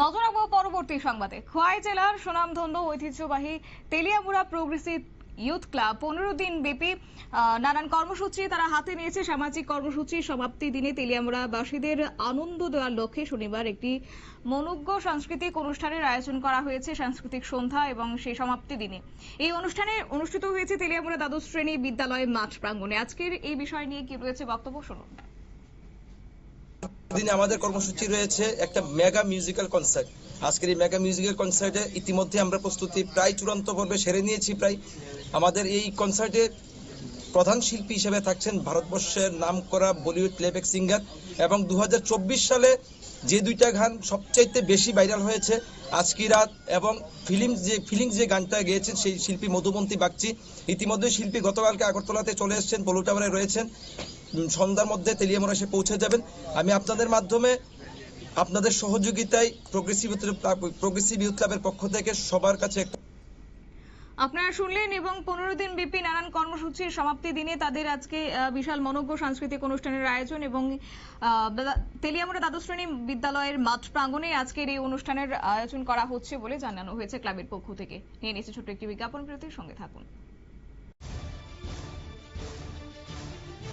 নজর রাখবো পরবর্তী সংবাদে। খোয়াই জেলার সুনামধন্য ঐতিহ্যবাহী তেলিয়ামুড়া প্রোগ্রেসিভ ইউথ ক্লাব 15 দিন ব্যাপী নানান কর্মসূচি তারা হাতে নিয়েছে। সামাজিক কর্মসূচির সমাপ্তি দিনে তেলিয়ামুড়াবাসীদের আনন্দ দেওয়ার লক্ষ্যে শনিবার একটি মনোজ্ঞ সাংস্কৃতিক অনুষ্ঠানের আয়োজন করা হয়েছে, সাংস্কৃতিক সন্ধ্যা, এবং সেই সমাপ্তি দিনে এই অনুষ্ঠানে অনুষ্ঠিত হয়েছে তেলিয়ামুড়া দ্বাদশ শ্রেণী বিদ্যালয় মাঠ প্রাঙ্গণে। আজকের এই বিষয় নিয়ে কি রয়েছে বক্তব্য শুনুন। দিনে আমাদের কর্মসূচি রয়েছে একটা মেগা মিউজিক্যাল কনসার্ট। আজকের এই মেগা মিউজিক্যাল কনসার্টে ইতিমধ্যে আমরা প্রস্তুতি প্রায় চূড়ান্ত পর্বে সেরে নিয়েছি। প্রায় আমাদের এই কনসার্টে প্রধান শিল্পী হিসেবে থাকছেন ভারতবর্ষের নামকরা বলিউড প্লেব্যাক সিঙ্গার, এবং 2024 সালে যে দুইটা গান সবচাইতে বেশি ভাইরাল হয়েছে, আজকি রাত এবং ফিলিংস যে গানটা গেয়েছেন সেই শিল্পী মধুবন্তী বাগচি। ইতিমধ্যে শিল্পী গতকালকে আগরতলাতে চলে এসেছেন, পলু টাওয়ারে রয়েছেন, সন্ধ্যার মধ্যে তেলিয়ামুড়া এসে পৌঁছে যাবেন। আমি আপনাদের মাধ্যমে আপনাদের সহযোগিতায় প্রোগ্রেসিভ ইউথ ক্লাবের পক্ষ থেকে সবার কাছে একটা আপনারা শুনলেন। এবং 15 দিন ব্যাপী নানান কর্মসূচির সমাপ্তি দিনে তাদের আজকে বিশাল মনোজ্ঞ সাংস্কৃতিক অনুষ্ঠানের আয়োজন, এবং তেলিয়ামুড়া দ্বাদশ শ্রেণী বিদ্যালয়ের মাঠ প্রাঙ্গণে আজকের এই অনুষ্ঠানের আয়োজন করা হচ্ছে বলে জানানো হয়েছে ক্লাবের পক্ষ থেকে। নিয়ে নিচ্ছে ছোট্ট একটি বিজ্ঞাপন বিরতির সঙ্গে থাকুন।